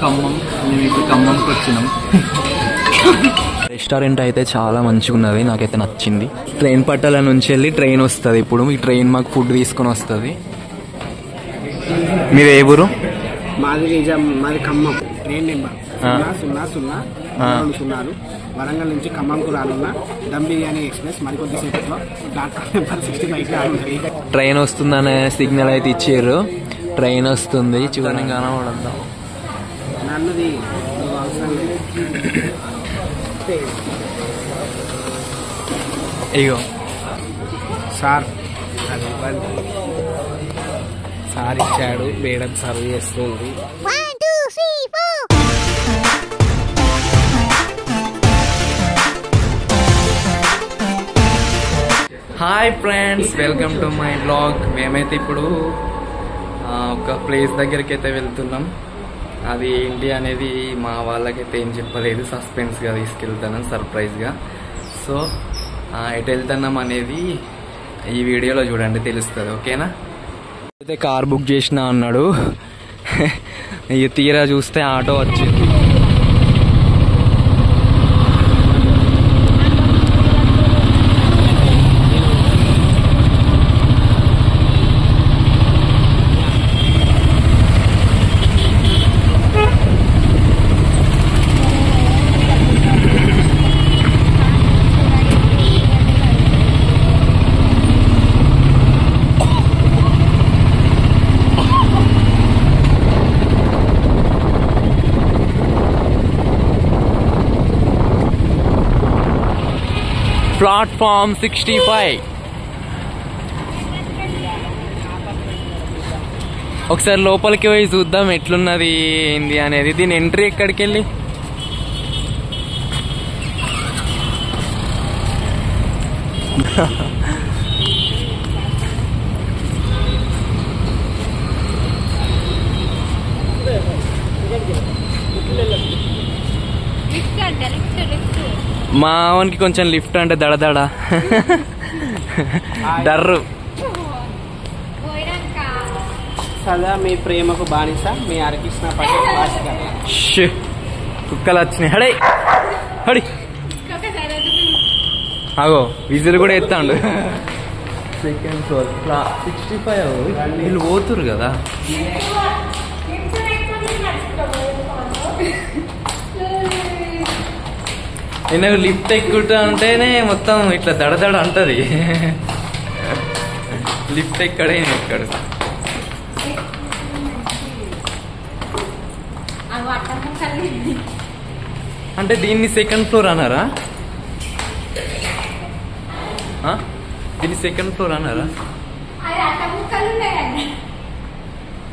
ఖమ్మం. మేము ఇప్పుడు ఖమ్మంకి వచ్చినాం. రెస్టారెంట్ అయితే చాలా మంచిగా ఉన్నది, నాకైతే నచ్చింది. ట్రైన్ పట్టాల నుంచి వెళ్ళి ట్రైన్ వస్తుంది. ఇప్పుడు ఈ ట్రైన్ మాకు ఫుడ్ తీసుకొని వస్తుంది. మీరు ఏ ఊరు? మాది ఖమ్మం. ట్రైన్ నెంబర్ 000 వరంగల్ నుంచి ఖమ్మంకు రానున్న దమ్ బిర్యానీ ఎక్స్ప్రెస్ మరికొద్ది సేపట్లో ప్లాట్ఫామ్ నెంబర్ 65 రానున్నది. ట్రైన్ వస్తుందనే సిగ్నల్ అయితే ఇచ్చారు. ట్రైన్ వస్తుంది, చూడండి కనబడద్దాం. నన్నది అయ్యో సార్ సార్ ఇచ్చాడు, మేడం సర్వ్ చేస్తుంది. Hi friends, welcome to my blog. మేమైతే ఇప్పుడు ఒక ప్లేస్ దగ్గరికి అయితే వెళ్తున్నాం. అది ఏంటి అనేది మా వాళ్ళకైతే ఏం చెప్పలేదు, సస్పెన్స్గా తీసుకెళ్తాను సర్ప్రైజ్గా. సో ఎటు వెళ్తున్నాం అనేది ఈ వీడియోలో చూడండి, తెలుస్తుంది. ఓకేనా? అయితే కార్ బుక్ చేసినా అన్నాడు. ఇక తీరా చూస్తే ఆటో వచ్చింది. ప్లాట్ఫామ్ 65. ఒకసారి లోపలికి పోయి చూద్దాం ఎట్లున్నది ఏంది అనేది. దీని ఎంట్రీ ఎక్కడికి వెళ్ళి మా వానికి కొంచెం లిఫ్ట్ అంటే దడదడ డర్రు. సదా మీ ప్రేమకు బానిస మీ హరికృష్ణ పటేల్. కుక్కలు వచ్చినాయి. హడే హడి అగో విజిల్ కూడా ఎత్తాండు. Second floor 65. వీళ్ళు పోతురు కదా. నేను లిఫ్ట్ ఎక్కుతా ఉంటేనే మొత్తం ఇట్లా దడదడ అంటది. లిఫ్ట్ ఎక్కడే ఎక్కడు. అంటే దీన్ని సెకండ్ ఫ్లోర్ అన్నారా? దీన్ని సెకండ్ ఫ్లోర్ అన్నారా?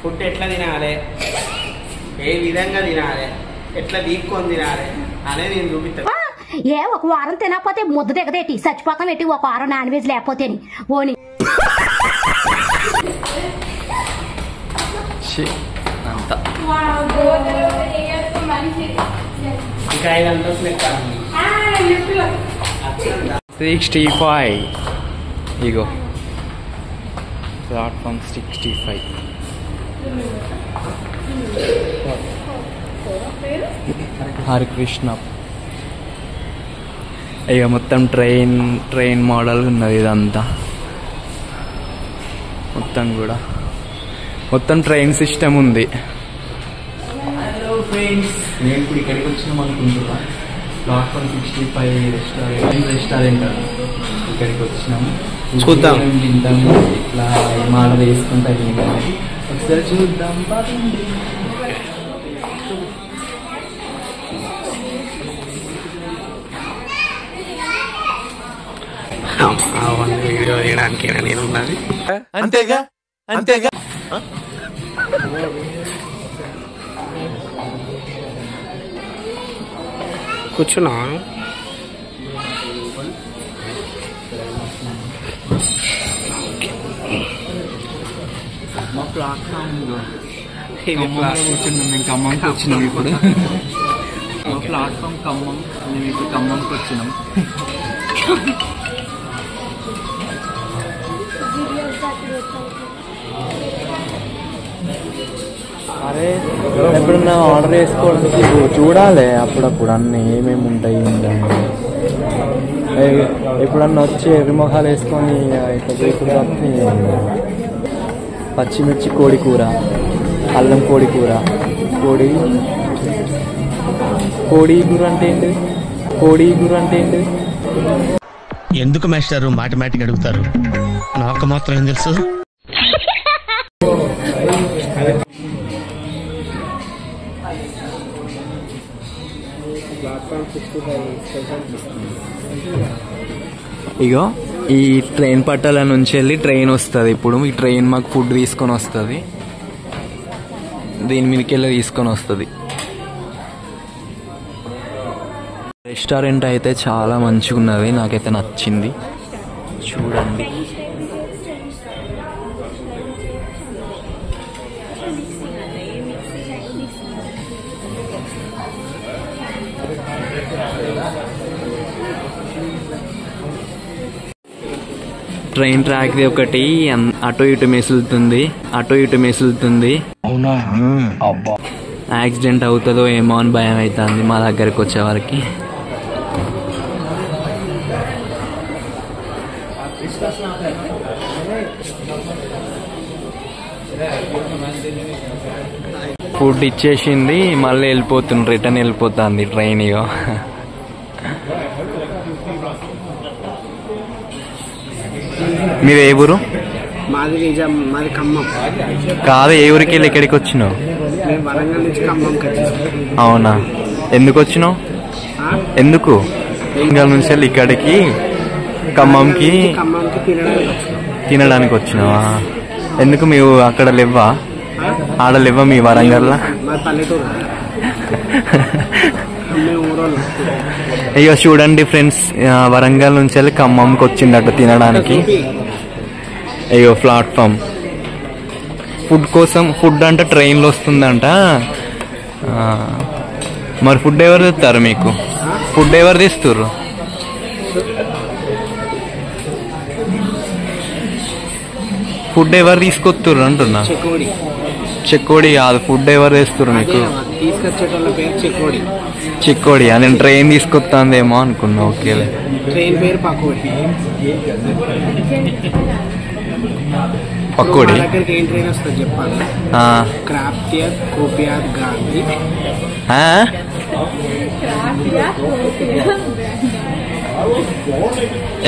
ఫుడ్ ఎట్లా తినాలి, ఏ విధంగా తినాలి, ఎట్లా దీపుకొని తినాలి అనేది నేను చూపిస్తాను. ఒక వారం తినకపోతే ముద్ద దిగదేటి చచ్చిపోతాం ఎట్టి, ఒక వారం నాన్ వెజ్ లేకపోతే ఓని అంతా 65. ఇగో ప్లాట్ఫామ్ 65. హరికృష్ణ. ఇక మొత్తం ట్రైన్ మోడల్ ఉన్నది ఇదంతా. మొత్తం కూడా మొత్తం ట్రైన్ సిస్టమ్ ఉంది. హలో ఫ్రెండ్స్, నేను ఇప్పుడు ఇక్కడికి వచ్చినాం అనుకుంటున్నా. ప్లాట్ఫామ్ 65 రెస్టారెంట్ ఇక్కడికి వచ్చినాము. చూద్దాం తింటాము, ఇట్లా మాల వేసుకుంటా తింటాము. ఒకసారి చూద్దాం. వీడియో తీయడానికి నేను ఉన్నది. అంతేగా అంతేగా. కూర్చున్నాను. మా ప్లాట్ఫామ్ కూర్చున్నాం. మేము ఖమ్మంకి వచ్చినాం ఇప్పుడు. మా ప్లాట్ఫామ్ ఖమ్మం. మేము ఇప్పుడు ఖమ్మంకి వచ్చినాం. అరే ఎప్పుడన్నా ఆర్డర్ చేసుకోవడానికి చూడాలి అప్పుడప్పుడు అన్నీ ఏమేమి ఉంటాయి ఎప్పుడన్నా వచ్చి ఎర్రమొహాలు వేసుకొని ఇక్కడ పచ్చిమిర్చి కోడి కూర, అల్లం కోడి కూర, కోడి కూర అంటే ఏంటి? కోడి కూర అంటే ఏంటి? ఎందుకు మాస్టారు మాటిమాటికి అడుగుతారు? నాకు మాత్రం ఏం తెలుసు. ఇగో ఈ ట్రైన్ పట్టాల నుంచి వెళ్ళి ట్రైన్ వస్తుంది. ఇప్పుడు ఈ ట్రైన్ మాకు ఫుడ్ తీసుకొని వస్తుంది, దీని మీదకి వెళ్ళి తీసుకొని వస్తుంది. రెస్టారెంట్ అయితే చాలా మంచిగా ఉన్నది, నాకైతే నచ్చింది. చూడండి ట్రైన్ ట్రాక్ది ఒకటి అటు ఇటు మెసులుతుంది. యాక్సిడెంట్ అవుతుందో ఏమో అని భయం అవుతుంది మా దగ్గరికి వచ్చే వరకు. ఫుడ్ ఇచ్చేసింది, మళ్ళీ రిటర్న్ వెళ్ళిపోతుంది ట్రైన్. ఇగో మీరు ఏ ఊరు? మాది ఖమ్మం. కాదు, ఏ ఊరికి వెళ్ళి ఎక్కడికి వచ్చినావు? వరంగల్ నుంచి ఖమ్మంకి వచ్చాను. అవునా, ఎందుకు వచ్చినావు? ఎందుకు? వరంగల్ నుంచి వెళ్ళి ఇక్కడికి ఖమ్మంకి తినడానికి వచ్చినావా? ఎందుకు మీ అక్కడ లేవా? ఆడ లేవా మీ వరంగల్? అయ్యో చూడండి ఫ్రెండ్స్, వరంగల్ నుంచి వెళ్ళి ఖమ్మంకి వచ్చిందట తినడానికి. అయ్యో ప్లాట్ఫామ్ ఫుడ్ కోసం. ఫుడ్ అంటే ట్రైన్లో వస్తుందంట. మరి ఫుడ్ ఎవరు తెస్తారు మీకు? ఫుడ్ ఎవరు తెస్తారు? ఫుడ్ ఎవరు తీసుకొస్తారు అంటున్నా. చెక్కోడి కాదు, ఫుడ్ ఎవరు తెస్తారు మీకు? చెక్కోడి. నేను ట్రైన్ తీసుకొస్తాందేమో అనుకున్నా. ఓకేలే, ట్రైన్ పేరు పకోడి. పకోడి దగ్గరికి ఏం ట్రైన్ వస్తుంది చెప్పాలి? క్రాఫ్టియర్ కోపియార్ గాంధీ.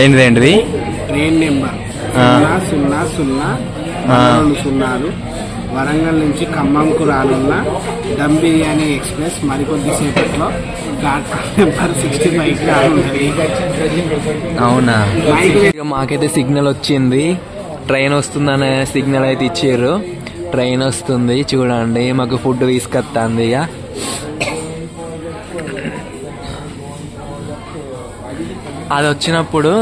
ఏంటిది? ట్రైన్ నెంబర్ 000 వరంగల్ నుంచి ఖమ్మంకు రానున్న దమ్ బిర్యానీ ఎక్స్ప్రెస్ మరికొద్ది సేపట్లో ప్లాట్ఫామ్ నెంబర్ 65 రానున్నది. అవునా, మాకైతే సిగ్నల్ వచ్చింది, ట్రైన్ వస్తుందనే సిగ్నల్ అయితే ఇచ్చారు. ట్రైన్ వస్తుంది చూడండి, మాకు ఫుడ్ తీసుకొస్తుంది. ఇక అది వచ్చినప్పుడు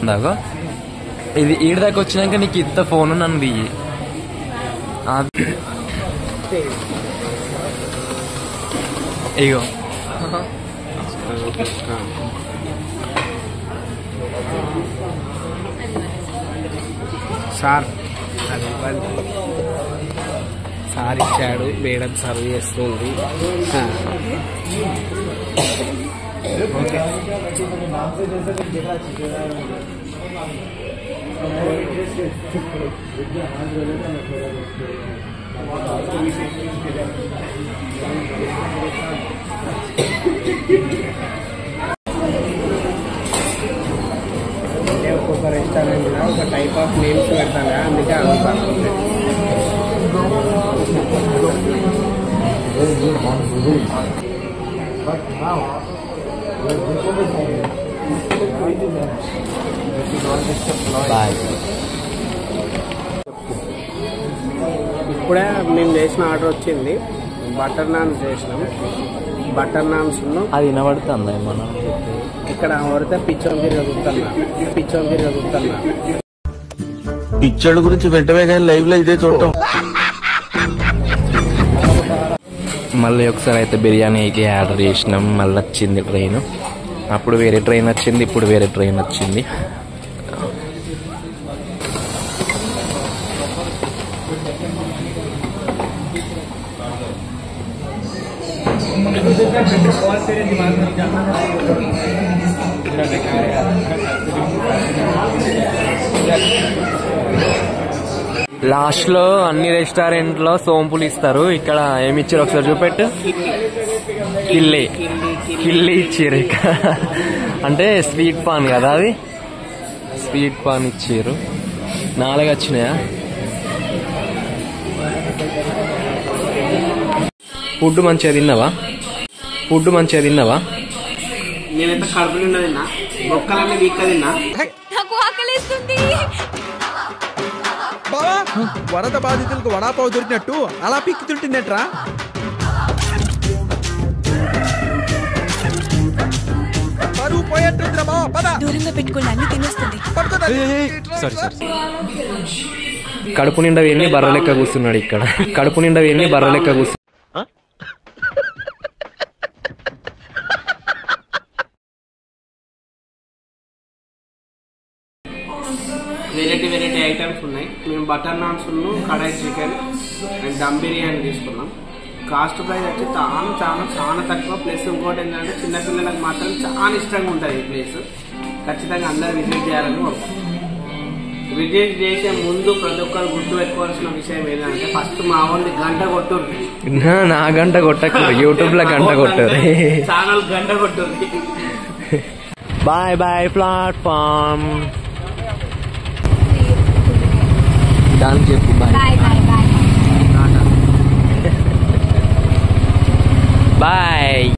దాకా ఇది ఈడి దాకా వచ్చినాక నీకు ఇంత ఫోన్ నన్ను దిగి ఇగో సార్ ఇచ్చాడు, మేడం సర్వ్ చేస్తుంది. ఓకే, ఒక్కొక్క రెస్టారెంట్ లో ఒక టైప్ ఆఫ్ నేమ్స్ పెడతాను, అందుకే అడుగుతాను. ఇప్పుడే మేము చేసిన ఆర్డర్ వచ్చింది. బటర్ నాన్స్ చేసినాం. బటర్ నాన్స్ అది వినబడుతుంది ఏమన్నా? ఇక్కడ పడితే పిచ్చోంగిరి చదువుతున్నా. పిచ్చోళ్ళ గురించి వెంటనే కానీ లైవ్ లో ఇదే చూడటం. మళ్ళీ ఒకసారి అయితే బిర్యానీకి ఆర్డర్ చేసినాం. మళ్ళీ వచ్చింది ట్రైన్. అప్పుడు వేరే ట్రైన్ వచ్చింది, ఇప్పుడు వేరే ట్రైన్ వచ్చింది. లాస్ట్ లో అన్ని రెస్టారెంట్ లో సోంపులు ఇస్తారు. ఇక్కడ ఏమి ఇచ్చారు ఒకసారి చూపెట్టు. కిల్లి కిల్లి ఇచ్చారు ఇక్కడ. అంటే స్వీట్ పాన్ కదా అది. స్వీట్ పాన్ ఇచ్చారు. 4 వచ్చినాయా? ఫుడ్ మంచిగా తిన్నావా? నేనైతే కడుపు నిండా తిన్నా, బొక్కలన్నీ వీక్క తిన్నా. నాకు ఆకలిస్తుంది. బావా వరద బాధితులకు వడాపావు దొరికినట్టు అలా పిక్కి తింటుందేట్రా? పరువు పోయేట్టుందిరా బావా, పద. దూరంగా పెట్టుకోండి, అన్ని తినేస్తుంది. కడుపు నిండా వెళ్ళి బర్ర లెక్క కూర్చున్నాడు ఇక్కడ. వెరైటీ ఐటమ్స్ ఉన్నాయి. మేము butter naans, kadai chicken and dum biryani తీసుకున్నాం. కాస్ట్ ప్రైస్ వచ్చి చాలా తక్కువ. ప్లస్ ఇంకోటి ఏంటంటే చిన్నపిల్లలకు మాత్రం చాలా ఇష్టంగా ఉంటుంది ఈ ప్లేస్. ఖచ్చితంగా అందరూ విజిట్ చేయాలని కోరుకుంటున్నాం. విజిట్ చేసే ముందు ప్రతి ఒక్కరు గుర్తు పెట్టుకోవాల్సిన విషయం ఏంటంటే ఫస్ట్ మా వాళ్ళు గంట కొట్టుంది. నా గంట కొట్టకు, యూట్యూబ్ లో గంట కొట్టారు, ఛానల్ గంట కొట్టుంది. Bye bye platform. దానికి చెప్పు బాయ్ బాయ్.